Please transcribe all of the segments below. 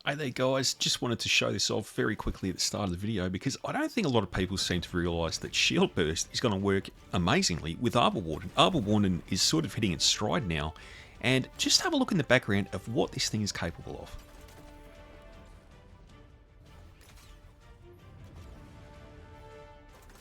Hey there guys, just wanted to show this off very quickly at the start of the video because I don't think a lot of people seem to realise that Shieldburst is going to work amazingly with Arbor Warden. Arbor Warden is sort of hitting its stride now, and just have a look in the background of what this thing is capable of.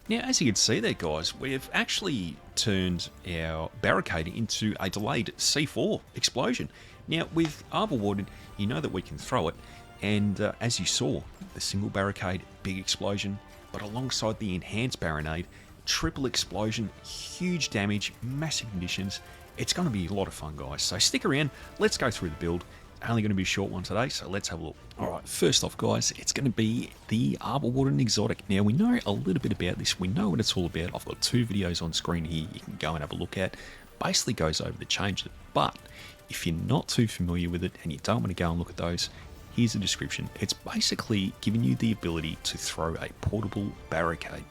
Now, as you can see there guys, we've actually turned our barricade into a delayed C4 explosion. Now, with Arbor Warden, you know that we can throw it, and as you saw, the single barricade, big explosion, but alongside the enhanced barricade, triple explosion, huge damage, massive conditions. It's going to be a lot of fun, guys, so stick around, let's go through the build. Only going to be a short one today, so let's have a look. Alright, first off guys, it's going to be the Arbor Warden Exotic. Now we know a little bit about this, we know what it's all about. I've got two videos on screen here you can go and have a look at. Basically goes over the changes, but if you're not too familiar with it and you don't want to go and look at those, here's the description. It's basically giving you the ability to throw a portable barricade.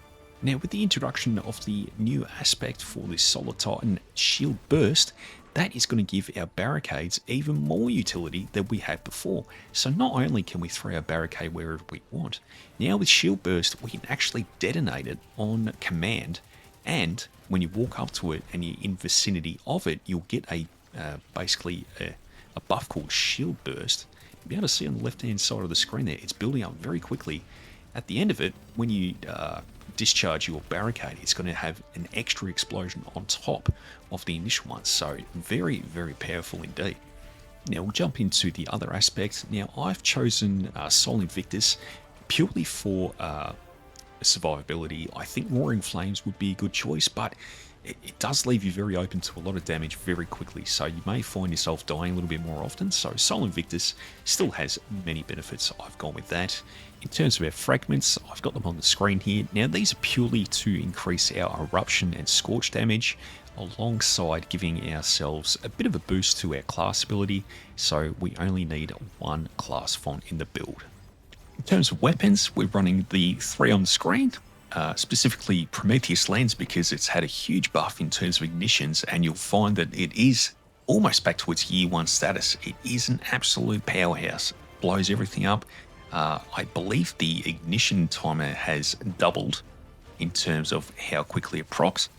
Now with the introduction of the new aspect for this Solid Titan Shieldburst, that is going to give our barricades even more utility than we had before. So not only can we throw our barricade wherever we want, now with Shieldburst we can actually detonate it on command, and when you walk up to it and you're in vicinity of it, you'll get a basically a buff called Shieldburst. You'll be able to see on the left hand side of the screen there, it's building up very quickly. At the end of it, when you discharge your barricade, it's going to have an extra explosion on top of the initial one, so very, very powerful indeed. Now we'll jump into the other aspects. Now I've chosen Sol Invictus purely for survivability. I think Roaring Flames would be a good choice, but it does leave you very open to a lot of damage very quickly, so you may find yourself dying a little bit more often. So Sol Invictus still has many benefits. I've gone with that. In terms of our fragments, I've got them on the screen here. Now these are purely to increase our eruption and scorch damage, alongside giving ourselves a bit of a boost to our class ability, so we only need one class font in the build. In terms of weapons, we're running the three on the screen. Specifically Prometheus Lens, because it's had a huge buff in terms of ignitions, and you'll find that it is almost back to its year one status. It is an absolute powerhouse, blows everything up. I believe the ignition timer has doubled in terms of how quickly it procs.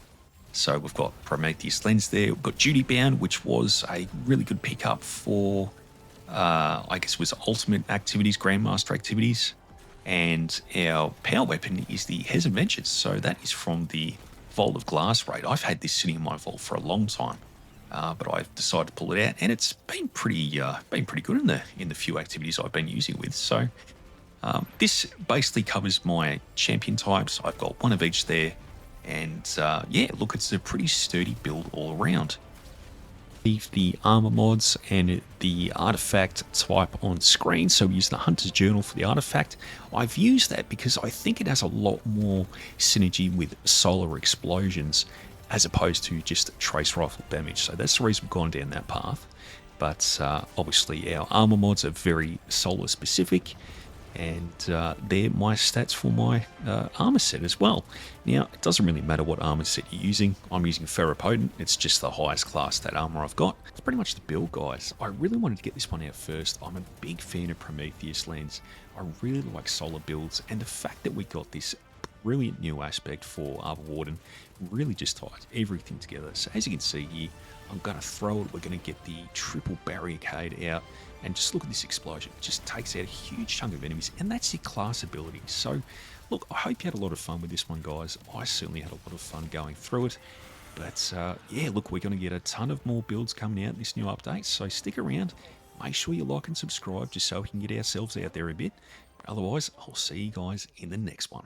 So we've got Prometheus Lens there, we've got Duty Bound, which was a really good pickup for I guess it was Ultimate activities, Grandmaster activities. And our power weapon is the Hez Adventures, so that is from the Vault of Glass raid. I've had this sitting in my vault for a long time, but I've decided to pull it out, and it's been pretty good in the few activities I've been using with. So this basically covers my champion types. I've got one of each there, and yeah, look, it's a pretty sturdy build all around. Leave the armor mods and the artifact type on screen, so we use the Hunter's Journal for the artifact. I've used that because I think it has a lot more synergy with solar explosions as opposed to just trace rifle damage, so that's the reason we've gone down that path. But obviously our armor mods are very solar specific, and they're my stats for my armor set as well. Now, it doesn't really matter what armor set you're using. I'm using Ferropotent. It's just the highest class that armor I've got. It's pretty much the build, guys. I really wanted to get this one out first. I'm a big fan of Prometheus Lens. I really like solar builds, and the fact that we got this brilliant new aspect for Arbor Warden really just ties everything together. So as you can see here, I'm going to throw it. We're going to get the triple barricade out, and just look at this explosion. It just takes out a huge chunk of enemies, and that's your class ability. So look, I hope you had a lot of fun with this one, guys. I certainly had a lot of fun going through it. But yeah, look, we're going to get a ton of more builds coming out in this new update, so stick around. Make sure you like and subscribe just so we can get ourselves out there a bit. Otherwise, I'll see you guys in the next one.